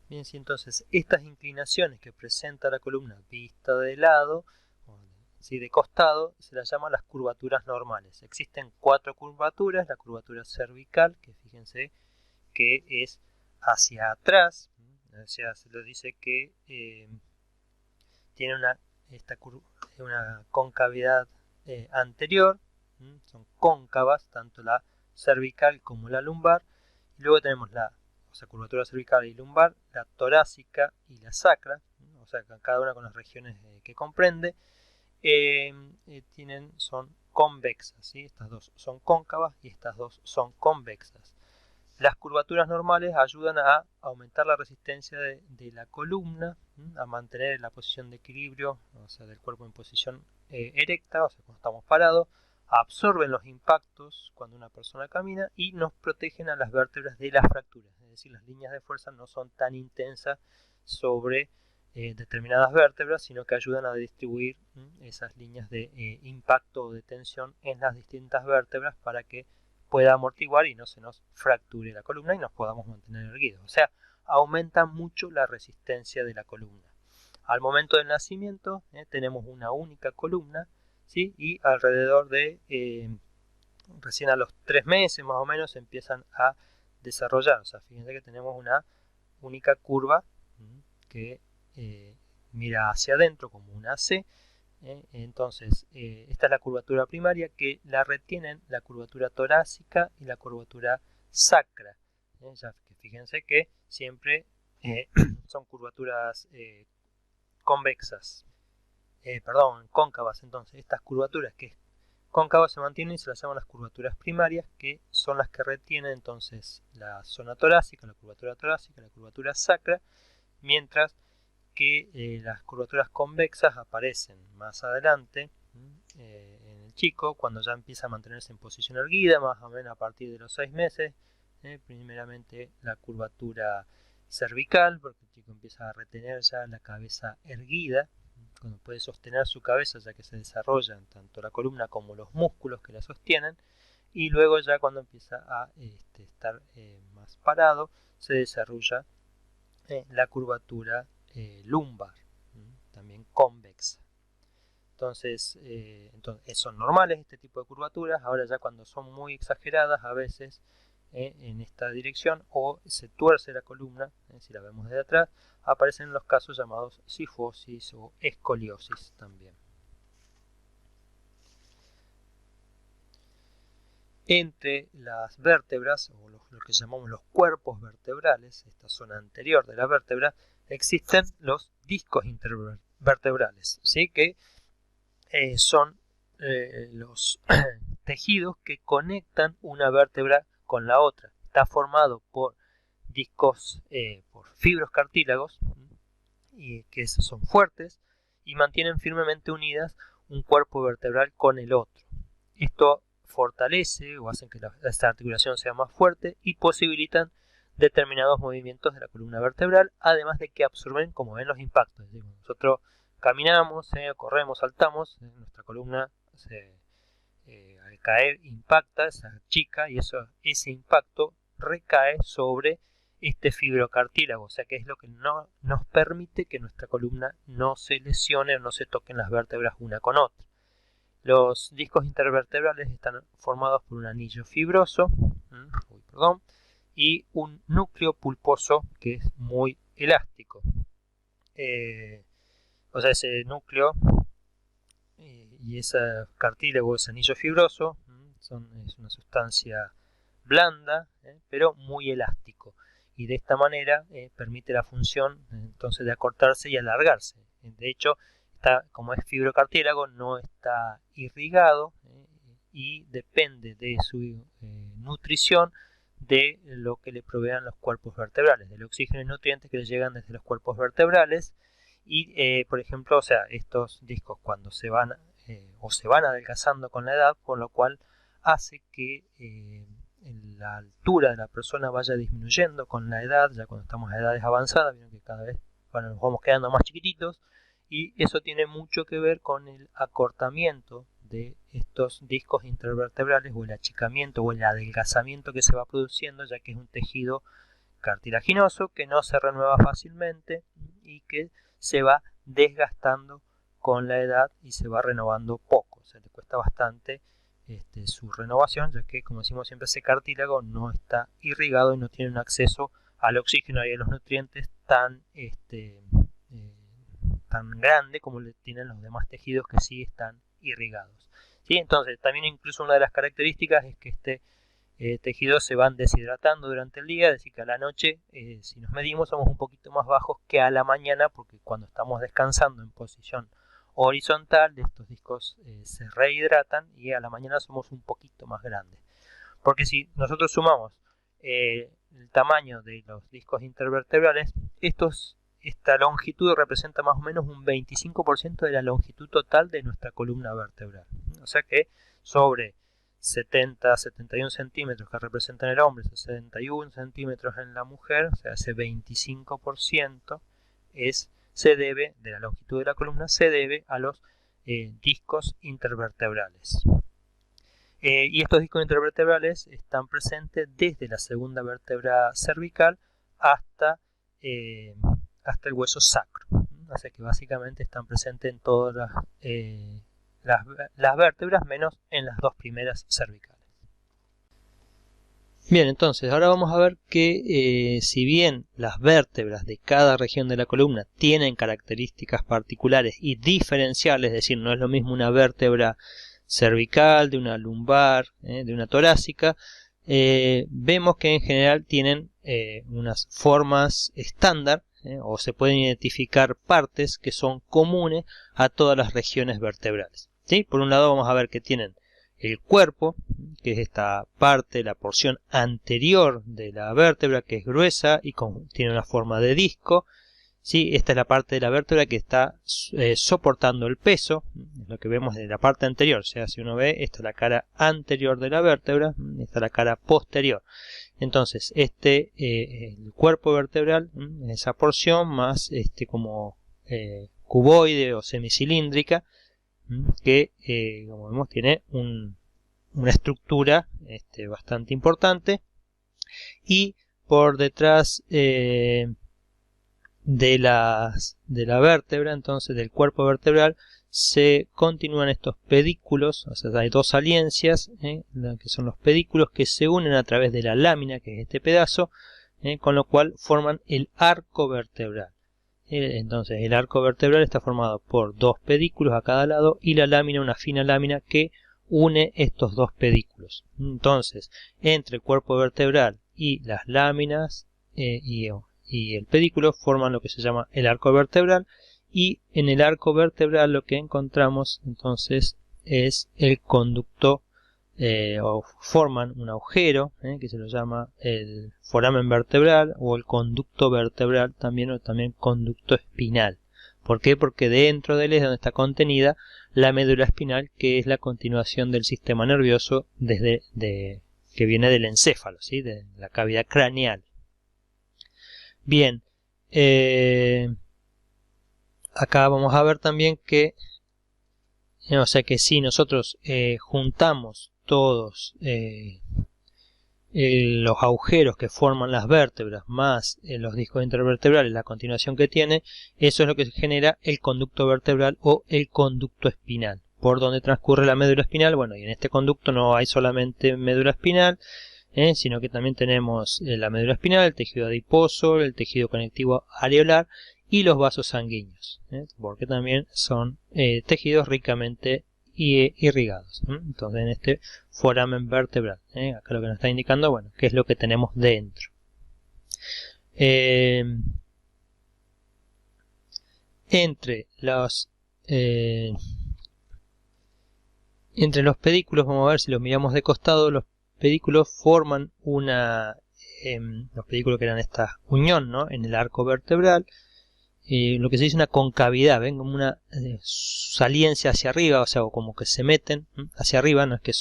Bien, sí, entonces estas inclinaciones que presenta la columna vista de lado, ¿sí? De costado, se las llama las curvaturas normales. Existen 4 curvaturas: la curvatura cervical, que fíjense que es hacia atrás, o sea, se lo dice que tiene una concavidad anterior, son cóncavas, tanto la cervical como la lumbar. Y luego tenemos curvatura cervical y lumbar, la torácica y la sacra, o sea, cada una con las regiones que comprende, son convexas, ¿sí? Estas dos son cóncavas y estas dos son convexas. Las curvaturas normales ayudan a aumentar la resistencia de la columna, a mantener la posición de equilibrio, o sea, del cuerpo en posición erecta, o sea, cuando estamos parados, absorben los impactos cuando una persona camina y nos protegen a las vértebras de las fracturas. Es decir, las líneas de fuerza no son tan intensas sobre determinadas vértebras, sino que ayudan a distribuir esas líneas de impacto o de tensión en las distintas vértebras para que pueda amortiguar y no se nos fracture la columna y nos podamos mantener erguidos. O sea, aumenta mucho la resistencia de la columna. Al momento del nacimiento tenemos una única columna, ¿sí? Y alrededor de, recién a los 3 meses más o menos, empiezan a desarrollar. O sea, fíjense que tenemos una única curva que mira hacia adentro como una C. Entonces, esta es la curvatura primaria, que la retienen la curvatura torácica y la curvatura sacra. Ya que fíjense que siempre son curvaturas convexas, cóncavas. Entonces, estas curvaturas que cóncavas se mantienen y se las llaman las curvaturas primarias, que son las que retienen entonces la zona torácica, la curvatura sacra, mientras que las curvaturas convexas aparecen más adelante en el chico, cuando ya empieza a mantenerse en posición erguida, más o menos a partir de los 6 meses. Primeramente la curvatura cervical, porque el chico empieza a retener ya la cabeza erguida, cuando puede sostener su cabeza, ya que se desarrollan tanto la columna como los músculos que la sostienen. Y luego ya cuando empieza a estar más parado, se desarrolla la curvatura lumbar, también convexa. Entonces, son normales este tipo de curvaturas. Ahora ya cuando son muy exageradas, a veces en esta dirección, o se tuerce la columna, si la vemos desde atrás, aparecen los casos llamados cifosis o escoliosis también. Entre las vértebras, o lo que llamamos los cuerpos vertebrales, esta zona anterior de la vértebra, existen los discos intervertebrales, ¿sí? Que son los tejidos que conectan una vértebra con la otra. Está formado por discos, por fibros cartílagos, y que son fuertes y mantienen firmemente unidas un cuerpo vertebral con el otro. Esto fortalece o hace que esta articulación sea más fuerte y posibilitan determinados movimientos de la columna vertebral, además de que absorben, como ven, los impactos. Nosotros caminamos, corremos, saltamos, nuestra columna al caer impacta, se achica, y ese impacto recae sobre este fibrocartílago, o sea que es lo que no nos permite que nuestra columna no se lesione o no se toquen las vértebras una con otra. Los discos intervertebrales están formados por un anillo fibroso y un núcleo pulposo que es muy elástico. O sea, ese núcleo y ese cartílago, ese anillo fibroso, es una sustancia blanda, pero muy elástico, y de esta manera permite la función entonces de acortarse y alargarse. De hecho, como es fibrocartílago, no está irrigado y depende de su nutrición de lo que le provean los cuerpos vertebrales, del oxígeno y nutrientes que le llegan desde los cuerpos vertebrales. Y por ejemplo, o sea, estos discos cuando se van adelgazando con la edad, con lo cual hace que la altura de la persona vaya disminuyendo con la edad. Ya cuando estamos a edades avanzadas, vieron que cada vez nos vamos quedando más chiquititos, y eso tiene mucho que ver con el acortamiento de estos discos intervertebrales, o el achicamiento o el adelgazamiento que se va produciendo, ya que es un tejido cartilaginoso que no se renueva fácilmente y que se va desgastando con la edad y se va renovando poco. O sea, le cuesta bastante su renovación, ya que, como decimos siempre, ese cartílago no está irrigado y no tiene un acceso al oxígeno y a los nutrientes tan grande como le tienen los demás tejidos que sí están irrigados. ¿Sí? Entonces, también incluso una de las características es que tejidos se van deshidratando durante el día, es decir, que a la noche, si nos medimos, somos un poquito más bajos que a la mañana, porque cuando estamos descansando en posición horizontal, estos discos se rehidratan y a la mañana somos un poquito más grandes. Porque si nosotros sumamos el tamaño de los discos intervertebrales, esta longitud representa más o menos un 25% de la longitud total de nuestra columna vertebral. O sea que sobre 71 centímetros que representan el hombre, 61 centímetros en la mujer, o sea, ese 25% se debe, de la longitud de la columna, se debe a los discos intervertebrales. Y estos discos intervertebrales están presentes desde la segunda vértebra cervical hasta el hueso sacro. O sea que básicamente están presentes en todas las vértebras, menos en las dos primeras cervicales. Bien, entonces ahora vamos a ver que si bien las vértebras de cada región de la columna tienen características particulares y diferenciales, es decir, no es lo mismo una vértebra cervical, de una lumbar, de una torácica, vemos que en general tienen unas formas estándar, o se pueden identificar partes que son comunes a todas las regiones vertebrales. ¿Sí? Por un lado vamos a ver que tienen el cuerpo, que es esta parte, la porción anterior de la vértebra, que es gruesa y tiene una forma de disco. ¿Sí? Esta es la parte de la vértebra que está soportando el peso, es lo que vemos de la parte anterior. O sea, si uno ve, esta es la cara anterior de la vértebra, esta es la cara posterior. Entonces, el cuerpo vertebral, esa porción más como cuboide o semicilíndrica, que como vemos tiene una estructura bastante importante, y por detrás de la vértebra, entonces del cuerpo vertebral, se continúan estos pedículos. O sea, hay dos saliencias, que son los pedículos, que se unen a través de la lámina, que es este pedazo, con lo cual forman el arco vertebral. Entonces el arco vertebral está formado por dos pedículos a cada lado y la lámina, una fina lámina que une estos dos pedículos. Entonces, entre el cuerpo vertebral y las láminas y el pedículo forman lo que se llama el arco vertebral, y en el arco vertebral lo que encontramos entonces es el conducto, o forman un agujero, que se lo llama el foramen vertebral o el conducto vertebral también, o también conducto espinal. ¿Por qué? Porque dentro de él es donde está contenida la médula espinal, que es la continuación del sistema nervioso que viene del encéfalo, ¿sí? De la cavidad craneal. Bien, acá vamos a ver también que, o sea que si nosotros juntamos todos los agujeros que forman las vértebras más los discos intervertebrales, la continuación que tiene, eso es lo que genera el conducto vertebral o el conducto espinal, por donde transcurre la médula espinal. Bueno, y en este conducto no hay solamente médula espinal, sino que también tenemos la médula espinal, el tejido adiposo, el tejido conectivo areolar y los vasos sanguíneos, porque también son tejidos ricamente irrigados. Entonces, en este foramen vertebral, acá lo que nos está indicando, bueno, qué es lo que tenemos dentro. Entre los pedículos, vamos a ver si los miramos de costado, los pedículos forman los pedículos que eran esta unión, ¿no?, en el arco vertebral, lo que se dice una concavidad, ven, como una saliencia hacia arriba, o sea, como que se meten hacia arriba, no es que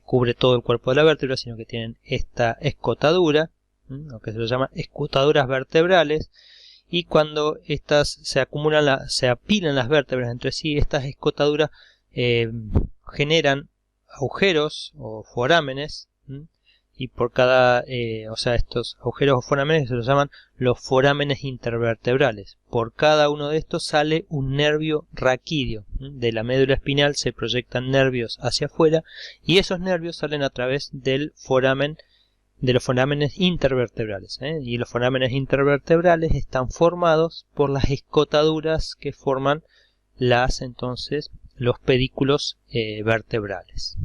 cubre todo el cuerpo de la vértebra, sino que tienen esta escotadura, lo que se lo llama escotaduras vertebrales, y cuando estas se apilan las vértebras entre sí, estas escotaduras generan agujeros o forámenes y por cada, o sea, estos agujeros o forámenes se los llaman los forámenes intervertebrales. Por cada uno de estos sale un nervio raquídeo. De la médula espinal se proyectan nervios hacia afuera y esos nervios salen a través del foramen, de los forámenes intervertebrales, y los forámenes intervertebrales están formados por las escotaduras que forman entonces los pedículos vertebrales.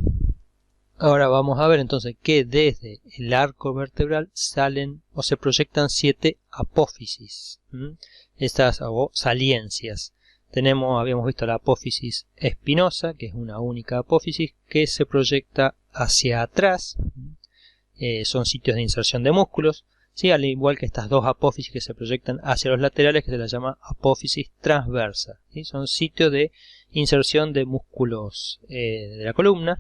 Ahora vamos a ver entonces que desde el arco vertebral salen o se proyectan 7 apófisis, estas o saliencias. Habíamos visto la apófisis espinosa, que es una única apófisis que se proyecta hacia atrás. Son sitios de inserción de músculos, ¿sí? Al igual que estas dos apófisis que se proyectan hacia los laterales, que se las llama apófisis transversa, ¿sí? Son sitios de inserción de músculos de la columna.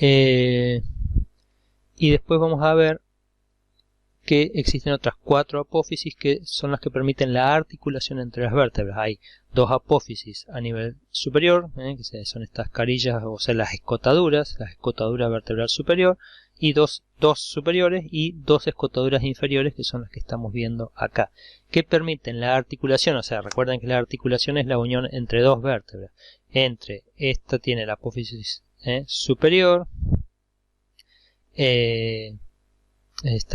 Y después vamos a ver que existen otras 4 apófisis que son las que permiten la articulación entre las vértebras. Hay 2 apófisis a nivel superior, que son estas carillas, o sea, las escotaduras, la escotadura vertebral superior, y dos superiores y 2 escotaduras inferiores, que son las que estamos viendo acá, que permiten la articulación. O sea, recuerden que la articulación es la unión entre 2 vértebras. Esta tiene la apófisis superior, esta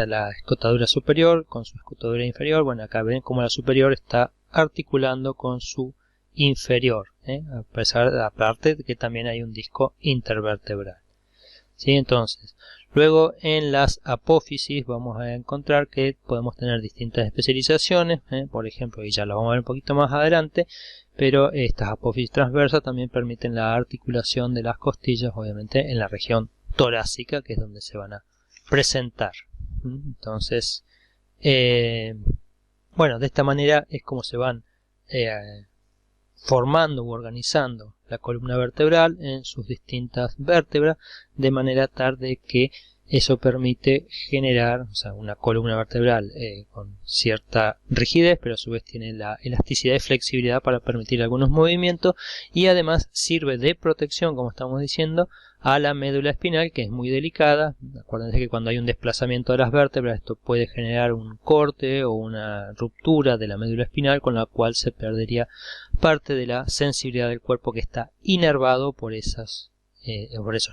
la escotadura superior con su escotadura inferior. Bueno, acá ven como la superior está articulando con su inferior, aparte de que también hay un disco intervertebral. ¿Sí? Entonces, luego en las apófisis vamos a encontrar que podemos tener distintas especializaciones, por ejemplo, y ya lo vamos a ver un poquito más adelante, pero estas apófisis transversas también permiten la articulación de las costillas, obviamente en la región torácica, que es donde se van a presentar. Entonces, bueno, de esta manera es como se van formando u organizando la columna vertebral en sus distintas vértebras, de manera tal de que eso permite generar, o sea, una columna vertebral con cierta rigidez, pero a su vez tiene la elasticidad y flexibilidad para permitir algunos movimientos, y además sirve de protección, como estamos diciendo, a la médula espinal, que es muy delicada. Acuérdense que cuando hay un desplazamiento de las vértebras, esto puede generar un corte o una ruptura de la médula espinal, con la cual se perdería parte de la sensibilidad del cuerpo que está inervado por esos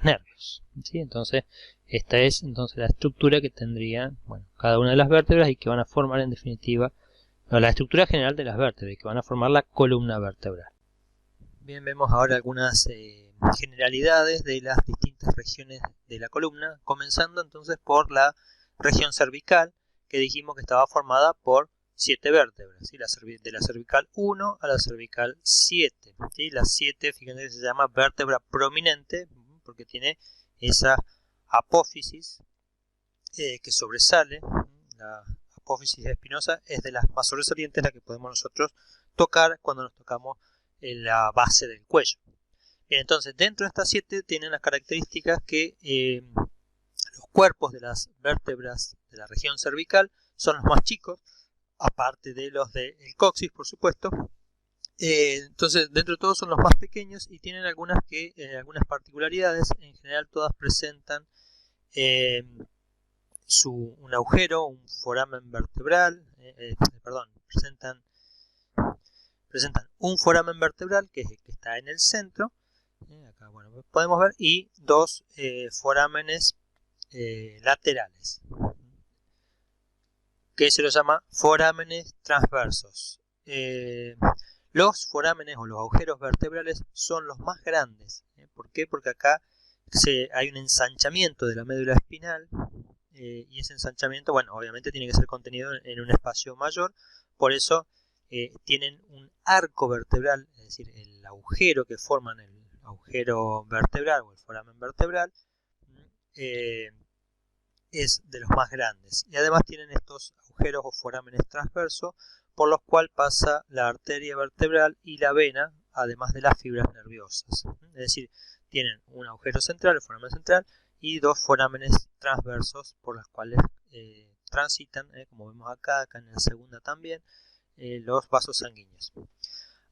nervios, ¿sí? Entonces, esta es entonces la estructura que tendrían, bueno, cada una de las vértebras, y que van a formar en definitiva la estructura general de las vértebras, y que van a formar la columna vertebral. Bien, vemos ahora algunas generalidades de las distintas regiones de la columna, comenzando entonces por la región cervical, que dijimos que estaba formada por 7 vértebras, ¿sí? De la cervical 1 a la cervical 7. ¿Sí? La 7, fíjense que se llama vértebra prominente, porque tiene esa apófisis que sobresale. La apófisis espinosa es de las más sobresalientes, la que podemos nosotros tocar cuando nos tocamos en la base del cuello. Bien, entonces dentro de estas 7 tienen las características que los cuerpos de las vértebras de la región cervical son los más chicos, aparte de los del coxis, por supuesto. Entonces, dentro de todos son los más pequeños y tienen algunas particularidades. En general, todas presentan un agujero, un foramen vertebral, presentan un foramen vertebral que es el que está en el centro, acá bueno, podemos ver, y 2 forámenes laterales, que se los llama forámenes transversos. Los forámenes o los agujeros vertebrales son los más grandes. ¿Por qué? Porque acá hay un ensanchamiento de la médula espinal, y ese ensanchamiento, bueno, obviamente tiene que ser contenido en un espacio mayor. Por eso tienen un arco vertebral, es decir, el agujero que forman el agujero vertebral o el foramen vertebral es de los más grandes, y además tienen estos agujeros o forámenes transversos por los cuales pasa la arteria vertebral y la vena, además de las fibras nerviosas. Es decir, tienen un agujero central, el foramen central, y 2 forámenes transversos por los cuales transitan, como vemos acá en la segunda también, los vasos sanguíneos.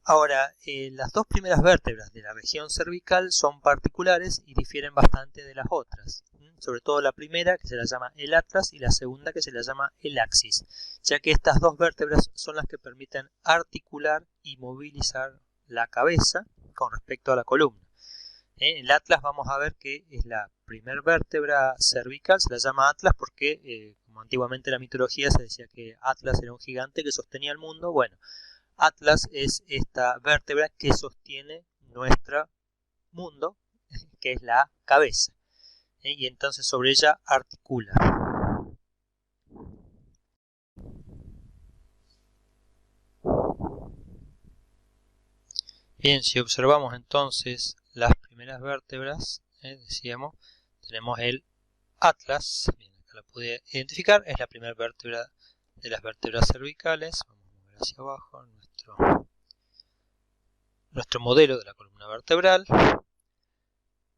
Ahora, las 2 primeras vértebras de la región cervical son particulares y difieren bastante de las otras. sobre todo la primera, que se la llama el atlas, y la segunda, que se la llama el axis, ya que estas dos vértebras son las que permiten articular y movilizar la cabeza con respecto a la columna. El atlas vamos a ver que es la primer vértebra cervical, se la llama atlas porque como antiguamente en la mitología se decía que Atlas era un gigante que sostenía el mundo. Bueno, atlas es esta vértebra que sostiene nuestro mundo, que es la cabeza, y entonces sobre ella articula. Bien, si observamos entonces las primeras vértebras, decíamos, tenemos el atlas. Bien, acá la pude identificar, es la primera vértebra de las vértebras cervicales. Vamos a mover hacia abajo nuestro modelo de la columna vertebral.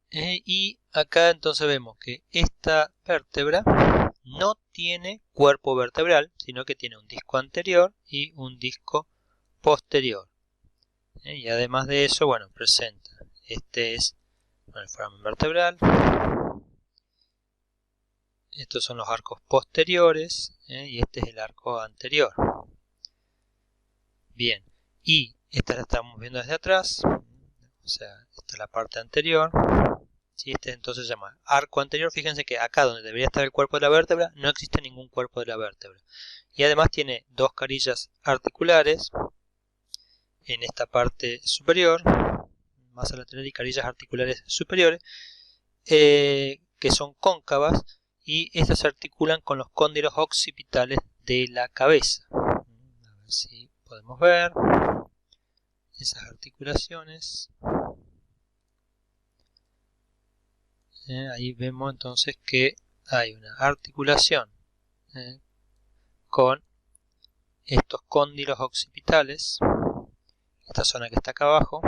Y acá entonces vemos que esta vértebra no tiene cuerpo vertebral, sino que tiene un disco anterior y un disco posterior. Y además de eso, bueno, presenta, este es el foramen vertebral, estos son los arcos posteriores, y este es el arco anterior. Bien, y esta la estamos viendo desde atrás, o sea, esta es la parte anterior. Sí, este entonces se llama arco anterior. Fíjense que acá donde debería estar el cuerpo de la vértebra no existe ningún cuerpo de la vértebra. Y además tiene dos carillas articulares en esta parte superior, masa lateral y carillas articulares superiores, que son cóncavas, y estas se articulan con los cóndilos occipitales de la cabeza. A ver si podemos ver esas articulaciones. Ahí vemos entonces que hay una articulación con estos cóndilos occipitales, esta zona que está acá abajo.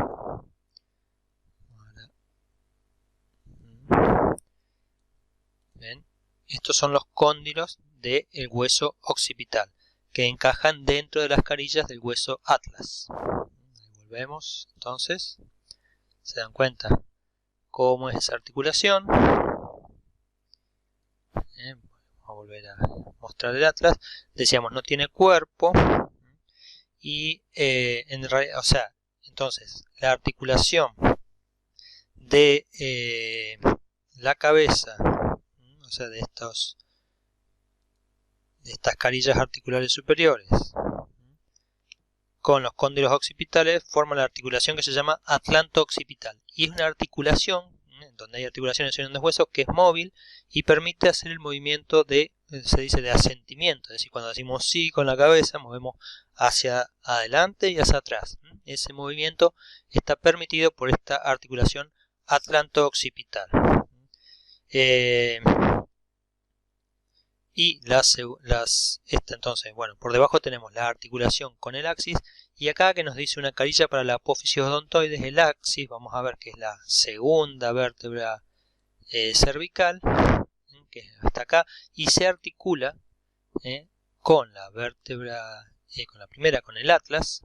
¿Ven? Estos son los cóndilos del hueso occipital, que encajan dentro de las carillas del hueso atlas. Ahí volvemos, entonces, se dan cuenta cómo es esa articulación. Vamos a volver a mostrar el atlas. Decíamos, no tiene cuerpo, y o sea, entonces la articulación de la cabeza, o sea, de estas carillas articulares superiores con los cóndilos occipitales forman la articulación que se llama atlanto occipital, y es una articulación donde hay articulaciones en los huesos que es móvil y permite hacer el movimiento se dice de asentimiento, es decir, cuando decimos sí con la cabeza movemos hacia adelante y hacia atrás. Ese movimiento está permitido por esta articulación atlanto occipital. Y entonces, bueno, por debajo tenemos la articulación con el axis, y acá que nos dice una carilla para la apófisis odontoides, el axis, vamos a ver que es la segunda vértebra cervical, que es hasta acá, y se articula con la vértebra, con la primera, con el atlas,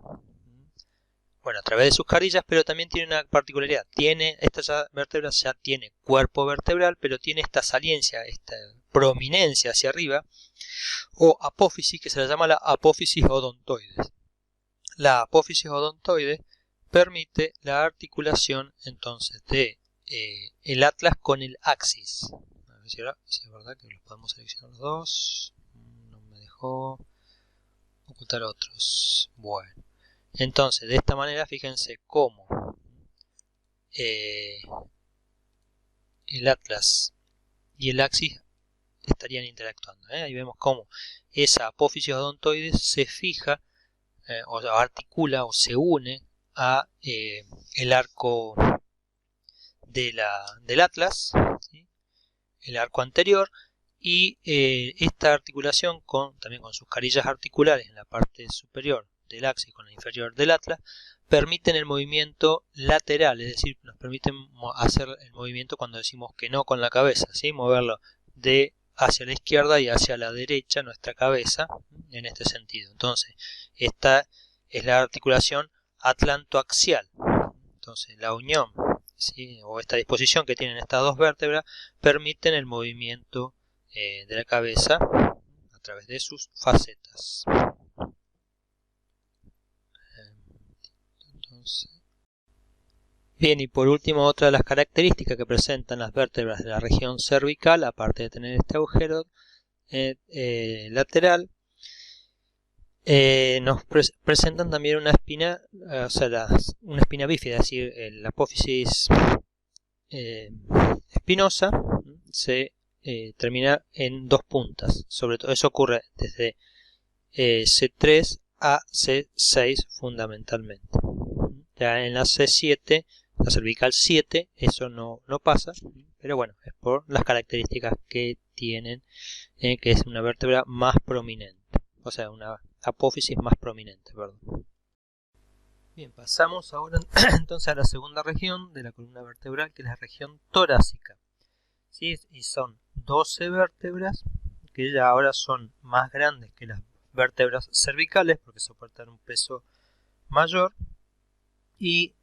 bueno, a través de sus carillas, pero también tiene una particularidad. Esta vértebra ya tiene cuerpo vertebral, pero tiene esta saliencia, esta prominencia hacia arriba, o apófisis, que se la llama la apófisis odontoides. La apófisis odontoide permite la articulación entonces de el atlas con el axis. A ver si es verdad que los podemos seleccionar los dos. No me dejó ocultar otros. Bueno. Entonces, de esta manera, fíjense cómo el atlas y el axis estarían interactuando. Ahí vemos cómo esa apófisis odontoides se fija o articula o se une a el arco del atlas, ¿sí? El arco anterior, y esta articulación también con sus carillas articulares en la parte superior del axis con la inferior del atlas, permiten el movimiento lateral, es decir, nos permiten hacer el movimiento cuando decimos que no con la cabeza, ¿sí? Moverlo de hacia la izquierda y hacia la derecha nuestra cabeza, en este sentido. Entonces, esta es la articulación atlantoaxial. Entonces, la unión ¿sí? O esta disposición que tienen estas dos vértebras permiten el movimiento de la cabeza a través de sus facetas. Bien, y por último, otra de las características que presentan las vértebras de la región cervical, aparte de tener este agujero lateral, nos presentan también una espina, una espina bífida, es decir, la apófisis espinosa se termina en dos puntas. Sobre todo eso ocurre desde C3 a C6 fundamentalmente. Ya en la C7, la cervical 7, eso no pasa, pero bueno, es por las características que tienen, que es una vértebra más prominente, o sea, una apófisis más prominente, perdón. Bien, pasamos ahora entonces a la segunda región de la columna vertebral, que es la región torácica. ¿Sí? Y son 12 vértebras que ya ahora son más grandes que las vértebras cervicales porque soportan un peso mayor, y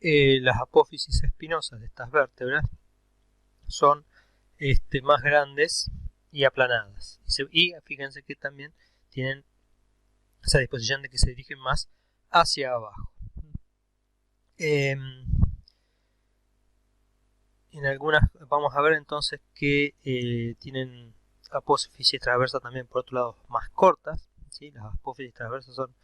las apófisis espinosas de estas vértebras son más grandes y aplanadas. Y fíjense que también tienen esa disposición de que se dirigen más hacia abajo. En algunas vamos a ver entonces que tienen apófisis transversas también, por otro lado, más cortas, ¿sí? Las apófisis transversas son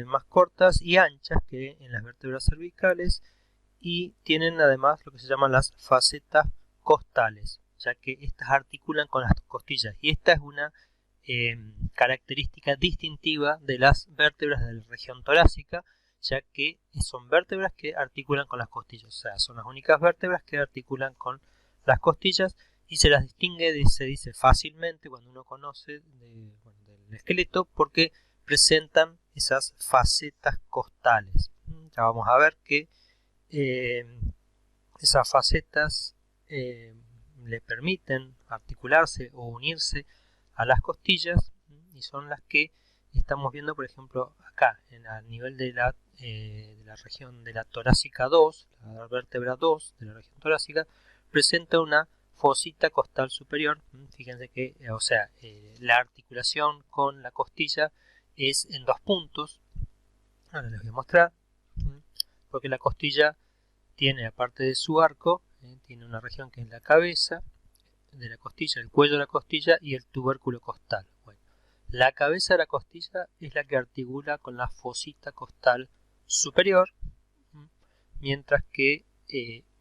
más cortas y anchas que en las vértebras cervicales, y tienen además lo que se llaman las facetas costales, ya que estas articulan con las costillas, y esta es una característica distintiva de las vértebras de la región torácica, ya que son vértebras que articulan con las costillas, o sea, son las únicas vértebras que articulan con las costillas, y se las distingue, se dice fácilmente cuando uno conoce del esqueleto, porque presentan esas facetas costales. Ya vamos a ver que esas facetas le permiten articularse o unirse a las costillas, y son las que estamos viendo, por ejemplo, acá, a nivel de la región de la torácica 2, la vértebra 2 de la región torácica, presenta una fosita costal superior. Fíjense que, la articulación con la costilla es en dos puntos. Ahora les voy a mostrar, porque la costilla tiene, aparte de su arco, tiene una región que es la cabeza de la costilla, el cuello de la costilla y el tubérculo costal. Bueno, la cabeza de la costilla es la que articula con la fosita costal superior, mientras que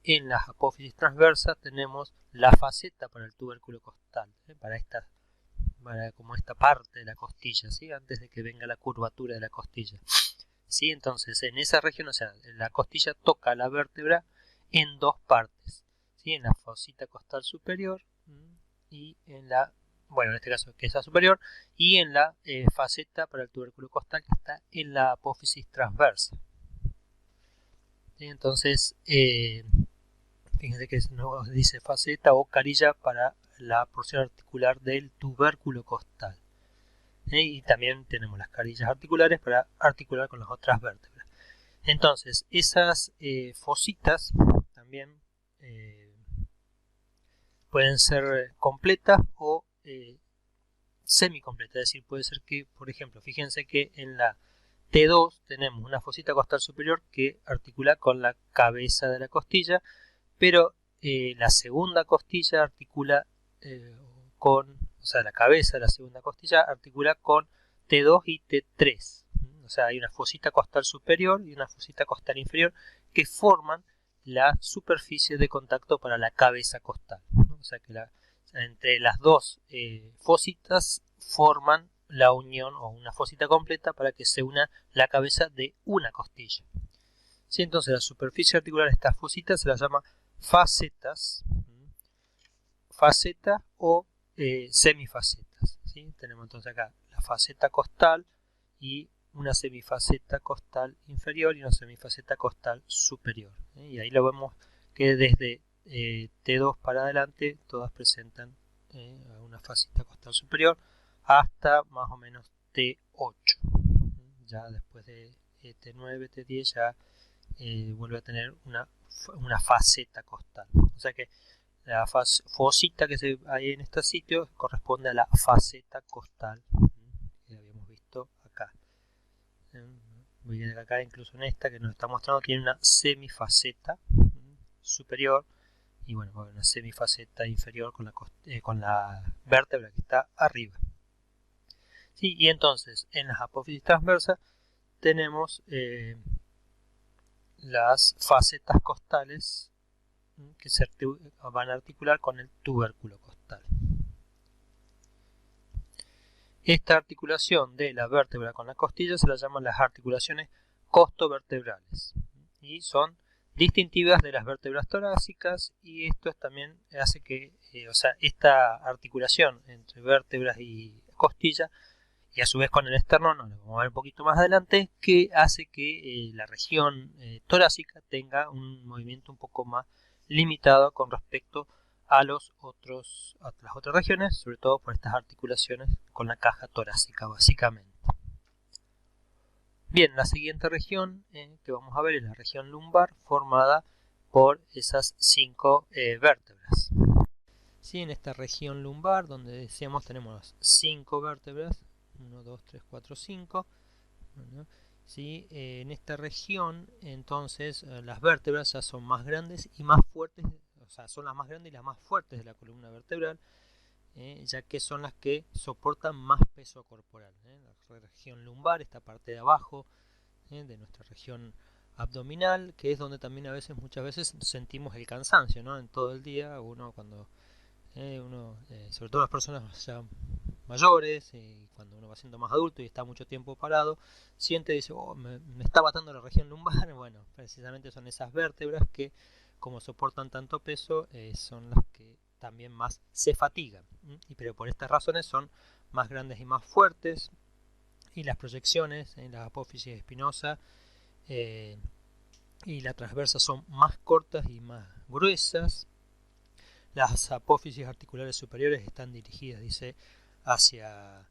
en las apófisis transversas tenemos la faceta para el tubérculo costal, para esta parte de la costilla, ¿sí? Antes de que venga la curvatura de la costilla. ¿Sí? Entonces, en esa región, o sea, la costilla toca la vértebra en dos partes, ¿sí? En la fosita costal superior y en la, en este caso que es la superior, y en la faceta para el tubérculo costal, que está en la apófisis transversa. ¿Sí? Entonces, fíjense que nos dice faceta o carilla para la porción articular del tubérculo costal. Y también tenemos las carillas articulares para articular con las otras vértebras. Entonces, esas fositas también pueden ser completas o semicompletas. Es decir, puede ser que, por ejemplo, fíjense que en la T2 tenemos una fosita costal superior que articula con la cabeza de la costilla, pero la segunda costilla articula la cabeza de la segunda costilla articula con T2 y T3. O sea, hay una fosita costal superior y una fosita costal inferior que forman la superficie de contacto para la cabeza costal, ¿no? O sea que entre las dos fositas forman la unión o una fosita completa para que se una la cabeza de una costilla. ¿Sí? Entonces la superficie articular de estas fositas se las llama facetas, facetas o semifacetas. ¿Sí? Tenemos entonces acá la faceta costal y una semifaceta costal inferior y una semifaceta costal superior. Y ahí lo vemos que desde T2 para adelante todas presentan una faceta costal superior hasta más o menos T8. Ya después de T9, T10 ya vuelve a tener una faceta costal. O sea que la fosita que hay en este sitio corresponde a la faceta costal que habíamos visto acá. Muy bien, acá incluso en esta que nos está mostrando tiene una semifaceta superior y bueno, una semifaceta inferior con la vértebra que está arriba. Sí, y entonces en las apófisis transversas tenemos las facetas costales que se van a articular con el tubérculo costal. Esta articulación de la vértebra con la costilla se la llaman las articulaciones costovertebrales y son distintivas de las vértebras torácicas, y esto también hace que, esta articulación entre vértebras y costilla, y a su vez con el esternón, lo vamos a ver un poquito más adelante, que hace que la región torácica tenga un movimiento un poco más limitado con respecto a las otras regiones, sobre todo por estas articulaciones con la caja torácica básicamente. Bien, la siguiente región que vamos a ver es la región lumbar, formada por esas 5 vértebras. Sí, en esta región lumbar, donde decíamos tenemos 5 vértebras, 1, 2, 3, 4, 5. Bueno, ¿sí? En esta región, entonces, las vértebras ya son más grandes y más fuertes, o sea, son las más grandes y las más fuertes de la columna vertebral, ya que son las que soportan más peso corporal. La región lumbar, esta parte de abajo de nuestra región abdominal, que es donde también muchas veces sentimos el cansancio, ¿no? En todo el día, sobre todo las personas ya mayores, y cuando uno va siendo más adulto y está mucho tiempo parado, siente y dice, me está matando la región lumbar. Bueno, precisamente son esas vértebras que, como soportan tanto peso, son las que también más se fatigan, pero por estas razones son más grandes y más fuertes, y las proyecciones en la apófisis espinosa y la transversa son más cortas y más gruesas. Las apófisis articulares superiores están dirigidas, dice, hacia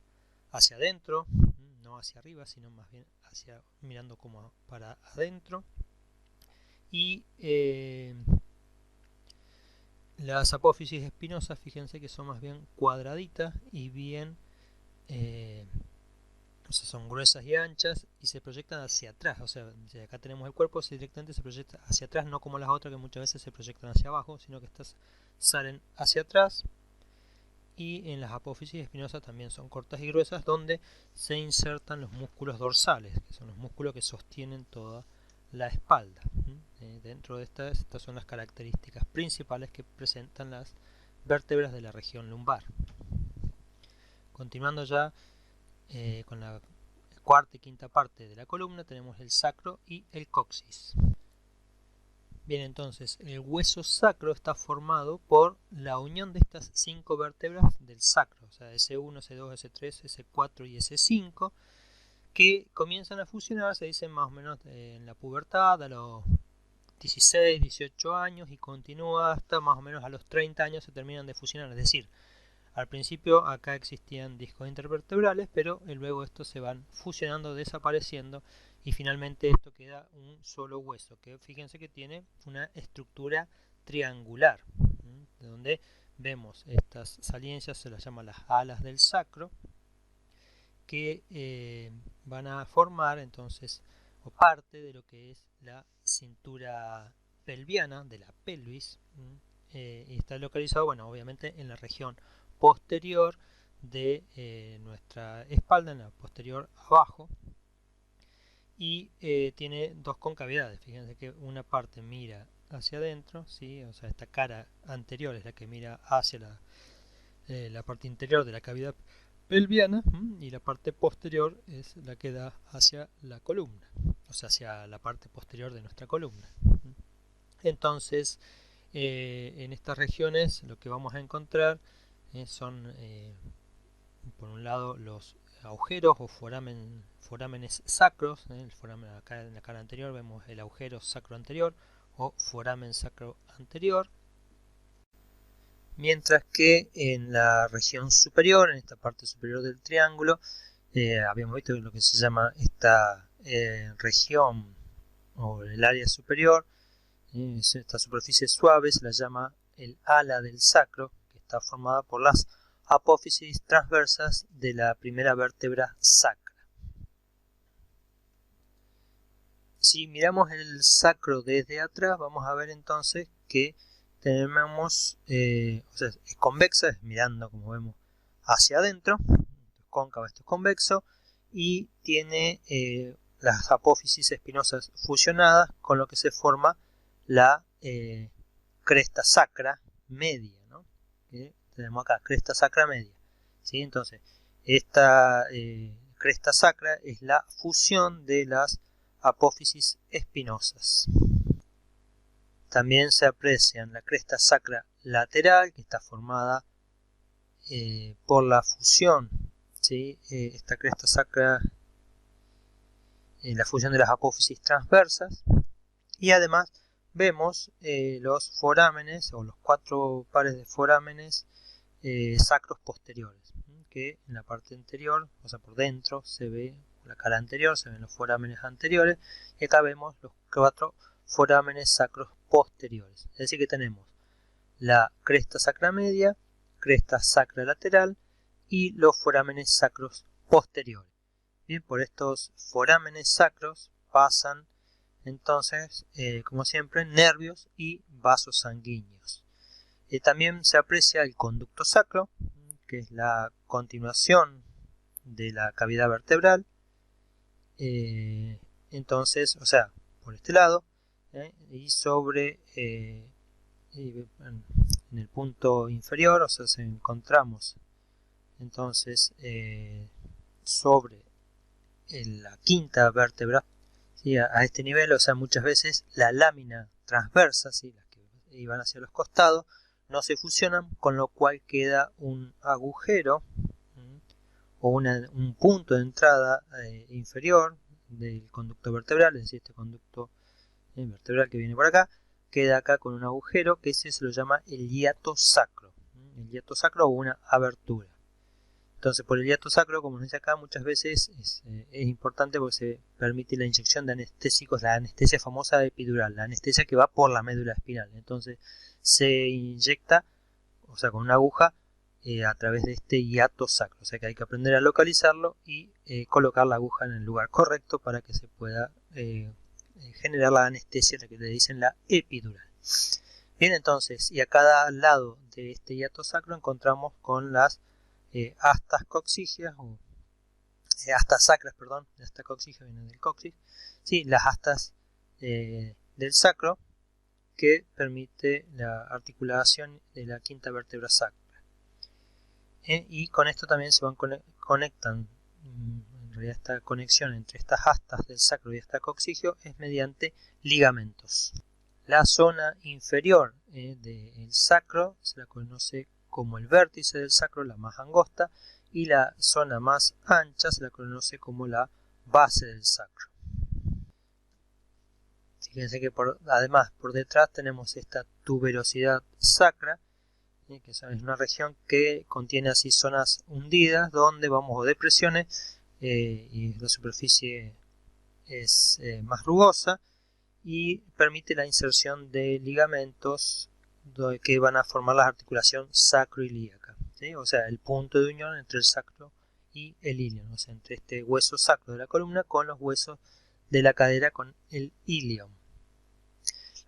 adentro, no hacia arriba, sino más bien mirando como para adentro. Y las apófisis espinosas, fíjense que son más bien cuadraditas y bien, son gruesas y anchas y se proyectan hacia atrás. O sea, si acá tenemos el cuerpo, directamente se proyecta hacia atrás, no como las otras que muchas veces se proyectan hacia abajo, sino que estas salen hacia atrás. Y en las apófisis espinosas también son cortas y gruesas, donde se insertan los músculos dorsales, que son los músculos que sostienen toda la espalda. Dentro de estas son las características principales que presentan las vértebras de la región lumbar. Continuando ya con la cuarta y quinta parte de la columna, tenemos el sacro y el coxis. Bien, entonces el hueso sacro está formado por la unión de estas 5 vértebras del sacro, o sea, S1, S2, S3, S4 y S5, que comienzan a fusionar, se dice más o menos en la pubertad, a los 16, 18 años, y continúa hasta más o menos a los 30 años se terminan de fusionar. Es decir, al principio acá existían discos intervertebrales, pero luego estos se van fusionando, desapareciendo, y finalmente esto queda un solo hueso, que fíjense que tiene una estructura triangular, donde vemos estas saliencias, se las llama las alas del sacro, que van a formar entonces o parte de lo que es la cintura pelviana, de la pelvis, y está localizado, bueno, obviamente en la región posterior de nuestra espalda, en la posterior abajo, y tiene 2 concavidades. Fíjense que una parte mira hacia adentro, ¿sí? O sea, esta cara anterior es la que mira hacia la parte interior de la cavidad pelviana, y la parte posterior es la que da hacia la columna, o sea, hacia la parte posterior de nuestra columna. Entonces, en estas regiones lo que vamos a encontrar son, por un lado, los agujeros o forámenes sacros. Acá en la cara anterior vemos el agujero sacro anterior o foramen sacro anterior, mientras que en la región superior, en esta parte superior del triángulo, habíamos visto lo que se llama esta región o el área superior, esta superficie suave se la llama el ala del sacro, que está formada por las apófisis transversas de la primera vértebra sacra. Si miramos el sacro desde atrás, vamos a ver entonces que tenemos, o sea, es convexa, es mirando como vemos hacia adentro, es cóncava, esto es convexo, y tiene las apófisis espinosas fusionadas, con lo que se forma la cresta sacra media, ¿no? Que tenemos acá, cresta sacra media, ¿sí? Entonces, esta cresta sacra es la fusión de las apófisis espinosas. También se aprecian la cresta sacra lateral, que está formada por la fusión, ¿sí? Esta cresta sacra, la fusión de las apófisis transversas, y además vemos los forámenes o los 4 pares de forámenes sacros posteriores, que en la parte anterior, o sea por dentro, se ve la cara anterior, se ven los forámenes anteriores, y acá vemos los 4 forámenes sacros posteriores. Es decir que tenemos la cresta sacra media, cresta sacra lateral y los forámenes sacros posteriores. Bien, por estos forámenes sacros pasan entonces, como siempre, nervios y vasos sanguíneos. También se aprecia el conducto sacro, que es la continuación de la cavidad vertebral. Entonces, o sea, por este lado, y sobre en el punto inferior, o sea, encontramos entonces sobre la quinta vértebra, ¿sí? A este nivel, o sea, muchas veces la lámina transversa, ¿sí? Las que iban hacia los costados, no se fusionan, con lo cual queda un agujero o un punto de entrada inferior del conducto vertebral, es decir, este conducto vertebral que viene por acá, queda acá con un agujero, que ese se lo llama el hiato sacro. El hiato sacro o una abertura. Entonces, por el hiato sacro, como nos dice acá, muchas veces es importante porque se permite la inyección de anestésicos, la anestesia famosa epidural, la anestesia que va por la médula espinal. Entonces, se inyecta, o sea, con una aguja a través de este hiato sacro. O sea, que hay que aprender a localizarlo y colocar la aguja en el lugar correcto para que se pueda generar la anestesia, la que le dicen la epidural. Bien, entonces, y a cada lado de este hiato sacro encontramos con las astas coxígeas, o astas sacras, perdón, la asta coxígea viene del coxis, sí, las astas del sacro, que permite la articulación de la quinta vértebra sacra. Y con esto también se conectan, en realidad esta conexión entre estas astas del sacro y esta coxígeo es mediante ligamentos. La zona inferior del sacro se la conoce como el vértice del sacro, la más angosta, y la zona más ancha se la conoce como la base del sacro. Fíjense que además por detrás tenemos esta tuberosidad sacra, que es una región que contiene así zonas hundidas donde vamos o depresiones y la superficie es más rugosa y permite la inserción de ligamentos que van a formar la articulación sacroilíaca, ¿sí? O sea, el punto de unión entre el sacro y el ilion, o sea, entre este hueso sacro de la columna con los huesos de la cadera con el ilion.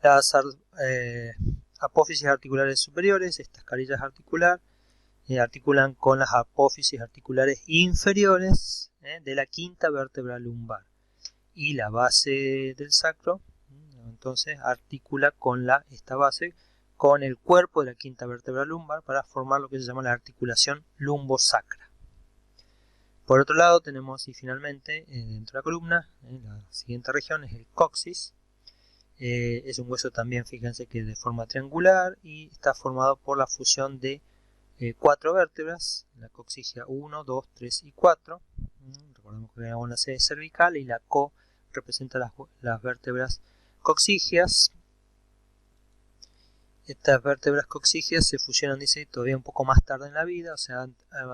Las apófisis articulares superiores, estas carillas articulares, articulan con las apófisis articulares inferiores de la quinta vértebra lumbar, y la base del sacro entonces articula con esta base con el cuerpo de la quinta vértebra lumbar para formar lo que se llama la articulación lumbosacra. Por otro lado tenemos, y finalmente, dentro de la columna, la siguiente región es el coxis. Es un hueso también, fíjense que de forma triangular, y está formado por la fusión de 4 vértebras, la coxígea 1, 2, 3 y 4. Recordemos que hay una sede cervical y la co representa las vértebras coxígeas. Estas vértebras coxígeas se fusionan, dice, todavía un poco más tarde en la vida, o sea,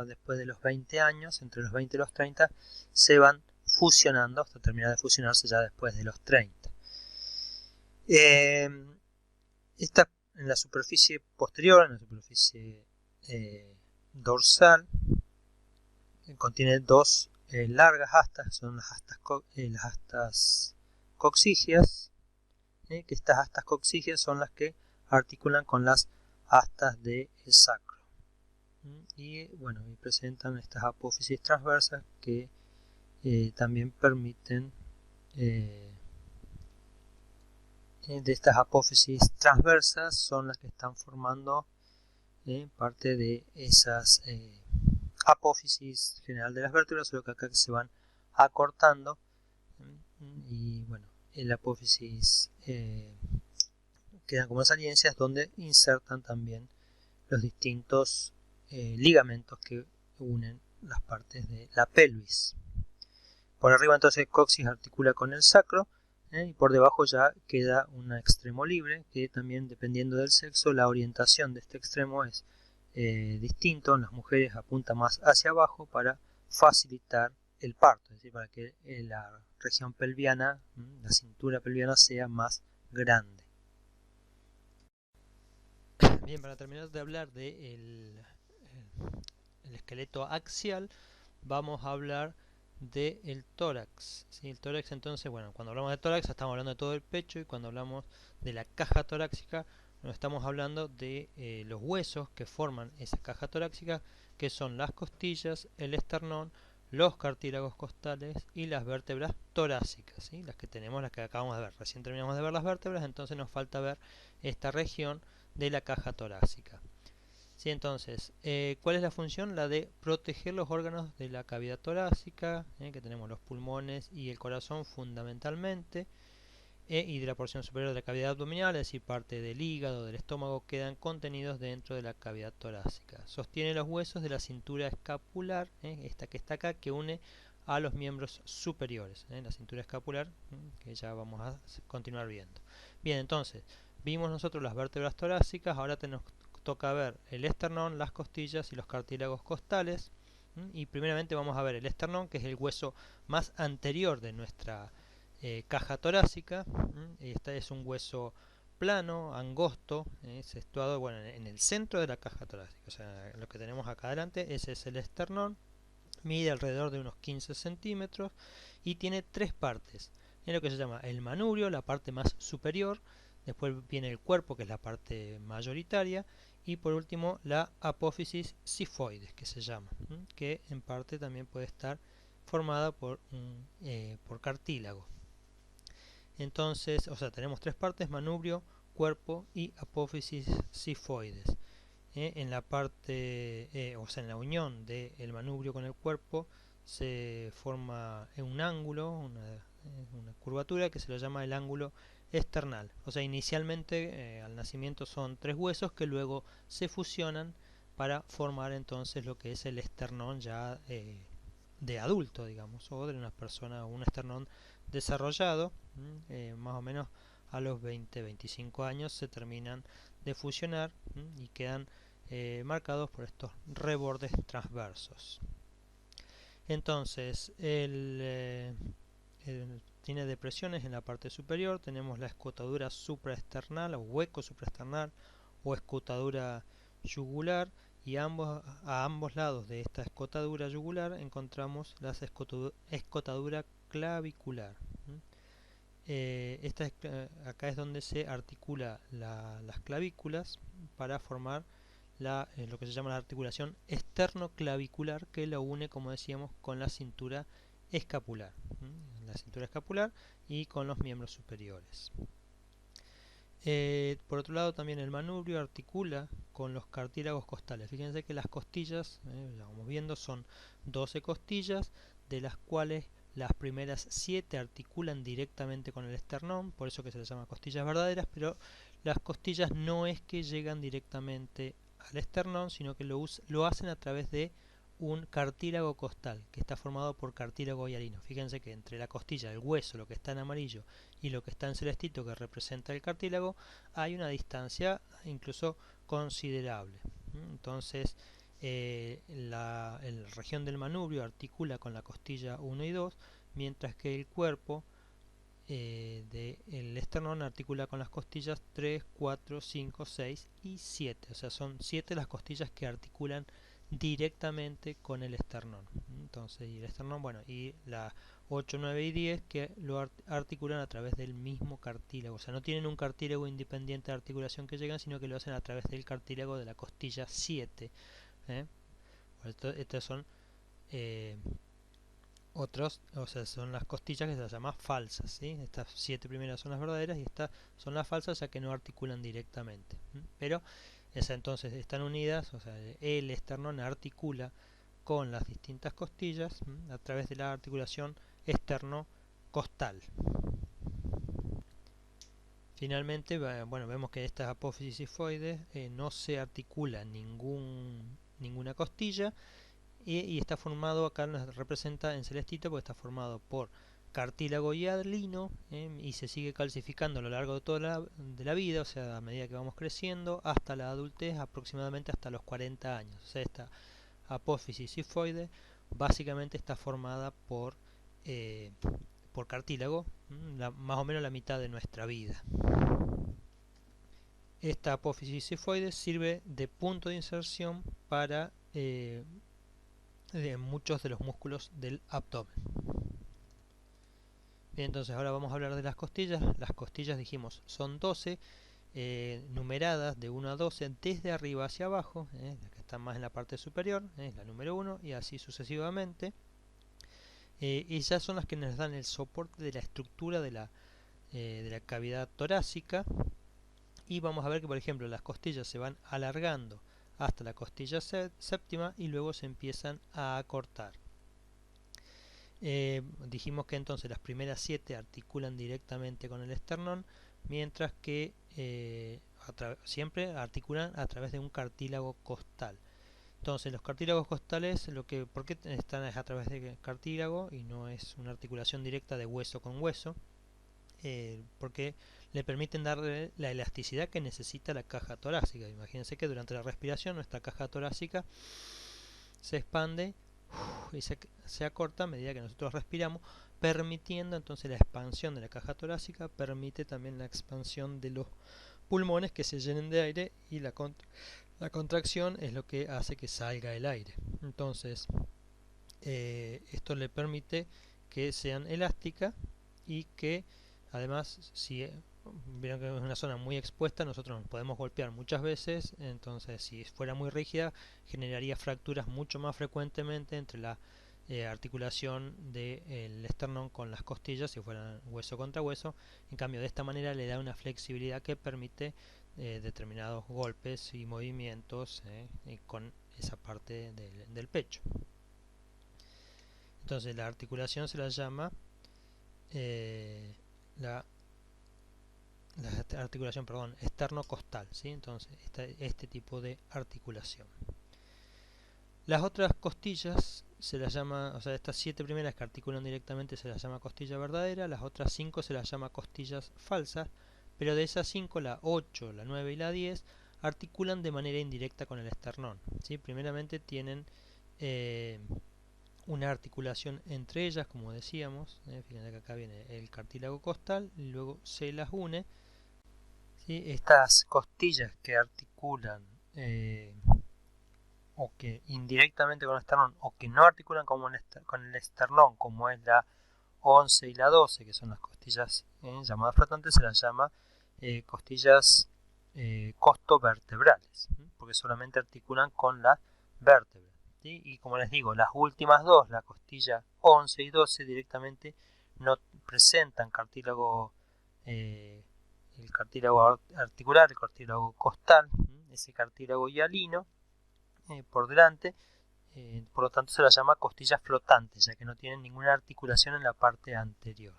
después de los 20 años, entre los 20 y los 30, se van fusionando hasta terminar de fusionarse ya después de los 30. Esta en la superficie posterior, en la superficie dorsal, contiene dos largas astas, son las astas coxígeas, que estas astas coxígeas son las que articulan con las astas del sacro. Y bueno, y presentan estas apófisis transversas que también permiten de estas apófisis transversas son las que están formando parte de esas apófisis general de las vértebras, solo que acá se van acortando y bueno, la apófisis quedan como saliencias donde insertan también los distintos ligamentos que unen las partes de la pelvis. Por arriba entonces el coxis articula con el sacro, y por debajo ya queda un extremo libre, que también dependiendo del sexo la orientación de este extremo es distinto. En las mujeres apunta más hacia abajo para facilitar el parto, es decir, para que la región pelviana, la cintura pelviana sea más grande. Bien, para terminar de hablar del el esqueleto axial, vamos a hablar del tórax. ¿Sí? El tórax, entonces, bueno, cuando hablamos de tórax estamos hablando de todo el pecho, y cuando hablamos de la caja torácica nos estamos hablando de los huesos que forman esa caja torácica, que son las costillas, el esternón, los cartílagos costales y las vértebras torácicas, ¿sí? Las que tenemos, las que acabamos de ver. Recién terminamos de ver las vértebras, entonces nos falta ver esta región de la caja torácica. Sí, entonces, ¿cuál es la función? La de proteger los órganos de la cavidad torácica, que tenemos los pulmones y el corazón fundamentalmente, y de la porción superior de la cavidad abdominal, es decir, parte del hígado, del estómago, quedan contenidos dentro de la cavidad torácica. Sostiene los huesos de la cintura escapular, esta que está acá, que une a los miembros superiores, la cintura escapular, que ya vamos a continuar viendo. Bien, entonces, vimos nosotros las vértebras torácicas, ahora nos toca ver el esternón, las costillas y los cartílagos costales. Y primeramente vamos a ver el esternón, que es el hueso más anterior de nuestra caja torácica. Este es un hueso plano, angosto, situado bueno, en el centro de la caja torácica. O sea, lo que tenemos acá adelante, ese es el esternón. Mide alrededor de unos 15 centímetros y tiene tres partes. En lo que se llama el manubrio, la parte más superior. Después viene el cuerpo, que es la parte mayoritaria. Y por último la apófisis sifoides, que se llama, que en parte también puede estar formada por cartílago. Entonces, o sea, tenemos tres partes: manubrio, cuerpo y apófisis sifoides. En la parte, o sea, en la unión del manubrio con el cuerpo se forma un ángulo, una curvatura que se lo llama el ángulo esternal. O sea, inicialmente al nacimiento son tres huesos que luego se fusionan para formar entonces lo que es el esternón ya de adulto, digamos, o de una persona, un esternón desarrollado. Más o menos a los 20-25 años se terminan de fusionar y quedan marcados por estos rebordes transversos. Entonces, tiene depresiones en la parte superior. Tenemos la escotadura supraesternal o hueco supraesternal o escotadura yugular, y a ambos lados de esta escotadura yugular encontramos la escotadura clavicular. Acá es donde se articula las clavículas para formar lo que se llama la articulación esternoclavicular, que lo une, como decíamos, con la cintura escapular, y con los miembros superiores. Por otro lado, también el manubrio articula con los cartílagos costales. Fíjense que las costillas, ya vamos viendo, son 12 costillas, de las cuales las primeras 7 articulan directamente con el esternón, por eso que se les llama costillas verdaderas, pero las costillas no es que llegan directamente al esternón, sino que lo hacen a través de un cartílago costal, que está formado por cartílago hialino. Fíjense que entre la costilla, el hueso, lo que está en amarillo, y lo que está en celestito, que representa el cartílago, hay una distancia incluso considerable. Entonces, la región del manubrio articula con la costilla 1 y 2, mientras que el cuerpo del esternón articula con las costillas 3, 4, 5, 6 y 7. O sea, son 7 las costillas que articulan directamente con el esternón. Entonces, y el esternón, bueno, y la 8, 9 y 10 que lo articulan a través del mismo cartílago. O sea, no tienen un cartílago independiente de articulación que llegan, sino que lo hacen a través del cartílago de la costilla 7. Estos son otros, o sea, son las costillas que se las llama falsas, ¿sí? Estas 7 primeras son las verdaderas y estas son las falsas, ya que no articulan directamente. Pero esas entonces están unidas, o sea, el esternón articula con las distintas costillas a través de la articulación esterno-costal. Finalmente, bueno, vemos que estas apófisis sifoides no se articula ninguna costilla y está formado, acá nos representa en celestito, porque está formado por cartílago hialino y se sigue calcificando a lo largo de toda la vida, o sea, a medida que vamos creciendo, hasta la adultez, aproximadamente hasta los 40 años. O sea, esta apófisis sifoide básicamente está formada por cartílago, más o menos la mitad de nuestra vida. Esta apófisis sifoide sirve de punto de inserción para de muchos de los músculos del abdomen. Bien, entonces ahora vamos a hablar de las costillas. Las costillas, dijimos, son 12, numeradas de 1 a 12 desde arriba hacia abajo. La que está más en la parte superior es la número 1 y así sucesivamente. Ellas son las que nos dan el soporte de la estructura de la cavidad torácica. Y vamos a ver que, por ejemplo, las costillas se van alargando hasta la costilla séptima y luego se empiezan a acortar. Dijimos que entonces las primeras 7 articulan directamente con el esternón, mientras que siempre articulan a través de un cartílago costal. Entonces los cartílagos costales, ¿por qué están a través de cartílago y no es una articulación directa de hueso con hueso? Porque le permiten darle la elasticidad que necesita la caja torácica. Imagínense que durante la respiración nuestra caja torácica se expande y se acorta a medida que nosotros respiramos, permitiendo entonces la expansión de la caja torácica, permite también la expansión de los pulmones que se llenen de aire y la contracción es lo que hace que salga el aire. Entonces esto le permite que sean elásticas y que además, si vieron que es una zona muy expuesta, nosotros nos podemos golpear muchas veces, entonces si fuera muy rígida generaría fracturas mucho más frecuentemente entre la articulación del esternón con las costillas si fueran hueso contra hueso. En cambio, de esta manera le da una flexibilidad que permite determinados golpes y movimientos con esa parte del pecho. Entonces la articulación se la llama la articulación, externo-costal, ¿sí? Entonces este tipo de articulación. Las otras costillas se las llama, o sea, estas 7 primeras que articulan directamente se las llama costilla verdadera, las otras 5 se las llama costillas falsas, pero de esas 5, la 8, la 9 y la 10 articulan de manera indirecta con el esternón, ¿sí? Primeramente tienen una articulación entre ellas, como decíamos, fíjense que acá viene el cartílago costal y luego se las une. ¿Sí? Estas costillas que articulan o que indirectamente con el esternón o que no articulan con el esternón, como es la 11 y la 12, que son las costillas llamadas flotantes, se las llama costillas costovertebrales, porque solamente articulan con la vértebra. ¿Sí? Y como les digo, las últimas dos, la costilla 11 y 12, directamente no presentan cartílago, el cartílago articular, el cartílago costal, ese cartílago hialino por delante, por lo tanto se las llama costillas flotantes, ya que no tienen ninguna articulación en la parte anterior.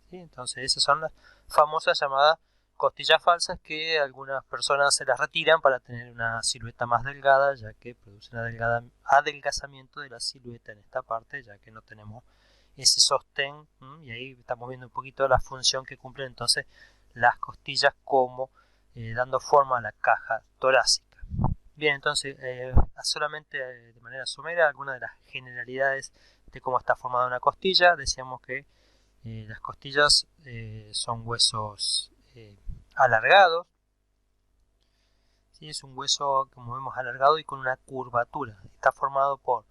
¿Sí? Entonces esas son las famosas llamadas costillas falsas, que algunas personas se las retiran para tener una silueta más delgada, ya que producen adelgazamiento de la silueta en esta parte, ya que no tenemos ese sostén, y ahí estamos viendo un poquito la función que cumplen entonces las costillas como dando forma a la caja torácica. Bien, entonces solamente de manera somera algunas de las generalidades de cómo está formada una costilla. Decíamos que Las costillas son huesos alargados. ¿Sí? Es un hueso, como vemos, alargado y con una curvatura. Está formado por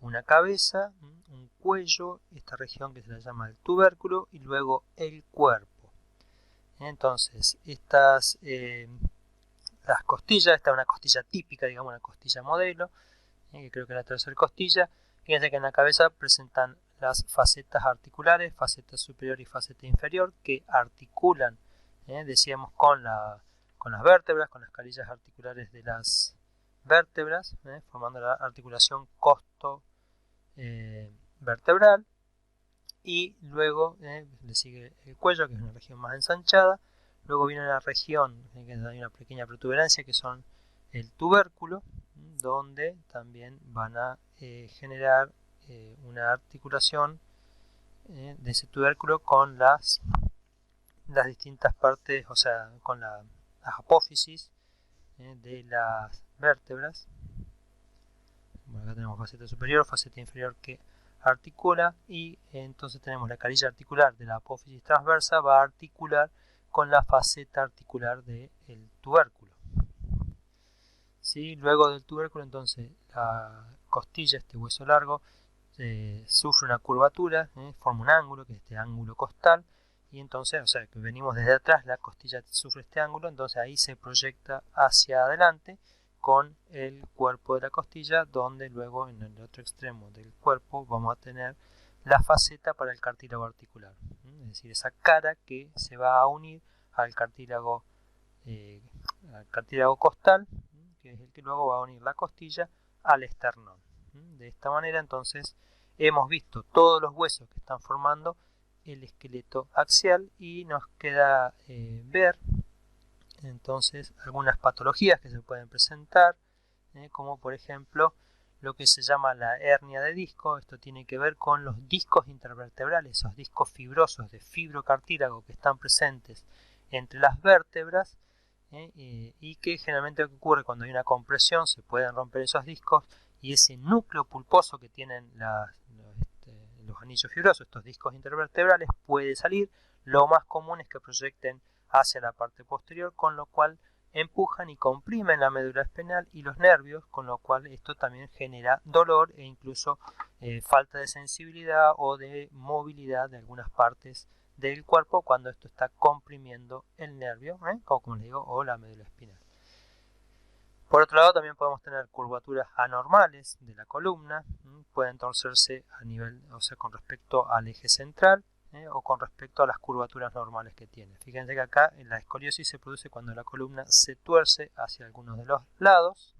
una cabeza, un cuello, esta región que se le llama el tubérculo, y luego el cuerpo. Entonces, las costillas, esta es una costilla típica, digamos una costilla modelo, que creo que es la tercera costilla. Fíjense que en la cabeza presentan las facetas articulares, faceta superior y faceta inferior, que articulan, decíamos, con las vértebras, con las carillas articulares de las vértebras, formando la articulación costo vertebral. Y luego le sigue el cuello, que es una región más ensanchada. Luego viene una región que hay una pequeña protuberancia, que son el tubérculo, donde también van a generar una articulación de ese tubérculo con las distintas partes, o sea, con las apófisis de las vértebras. Bueno, acá tenemos faceta superior, faceta inferior que articula, y entonces tenemos la carilla articular de la apófisis transversa, va a articular con la faceta articular del tubérculo. ¿Sí? Luego del tubérculo, entonces la costilla, este hueso largo, sufre una curvatura, forma un ángulo, que es este ángulo costal, y entonces, o sea, que venimos desde atrás, la costilla sufre este ángulo, entonces ahí se proyecta hacia adelante con el cuerpo de la costilla, donde luego en el otro extremo del cuerpo vamos a tener la faceta para el cartílago articular, es decir, esa cara que se va a unir al cartílago costal, que es el que luego va a unir la costilla al esternón. De esta manera, entonces, hemos visto todos los huesos que están formando el esqueleto axial, y nos queda ver entonces algunas patologías que se pueden presentar, como por ejemplo lo que se llama la hernia de disco. Esto tiene que ver con los discos intervertebrales, esos discos fibrosos de fibrocartílago que están presentes entre las vértebras, y que generalmente lo que ocurre cuando hay una compresión, se pueden romper esos discos, y ese núcleo pulposo que tienen los anillos fibrosos, estos discos intervertebrales, puede salir. Lo más común es que proyecten hacia la parte posterior, con lo cual empujan y comprimen la médula espinal y los nervios, con lo cual esto también genera dolor e incluso falta de sensibilidad o de movilidad de algunas partes del cuerpo cuando esto está comprimiendo el nervio, como les digo, o la médula espinal. Por otro lado, también podemos tener curvaturas anormales de la columna, pueden torcerse a nivel, o sea, con respecto al eje central, o con respecto a las curvaturas normales que tiene. Fíjense que acá la escoliosis se produce cuando la columna se tuerce hacia algunos de los lados,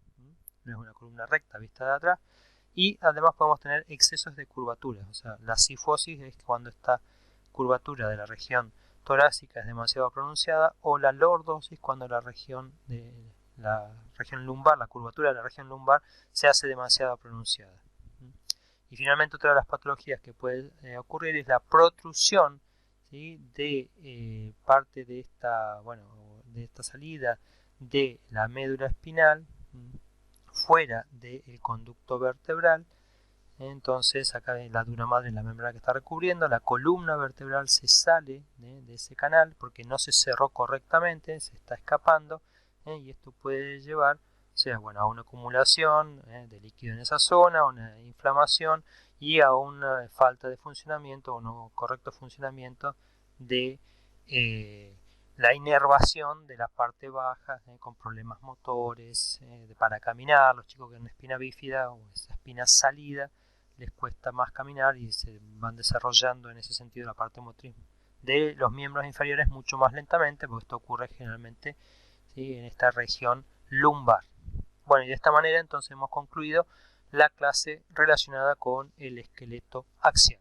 no es una columna recta vista de atrás, y además podemos tener excesos de curvaturas, o sea, la cifosis es cuando esta curvatura de la región torácica es demasiado pronunciada, o la lordosis cuando la región lumbar, la curvatura de la región lumbar se hace demasiado pronunciada. Y finalmente, otra de las patologías que puede ocurrir es la protrusión, ¿sí?, de parte de esta salida de la médula espinal fuera del conducto vertebral. Entonces acá la dura madre es la membrana que está recubriendo, la columna vertebral se sale de ese canal porque no se cerró correctamente, se está escapando, y esto puede llevar a una acumulación de líquido en esa zona, una inflamación y a una falta de funcionamiento o no correcto funcionamiento de la inervación de la parte baja, con problemas motores, para caminar. Los chicos que tienen espina bífida o esa espina salida les cuesta más caminar y se van desarrollando en ese sentido la parte motriz de los miembros inferiores mucho más lentamente, porque esto ocurre generalmente, ¿sí?, en esta región lumbar. Bueno, y de esta manera entonces hemos concluido la clase relacionada con el esqueleto axial.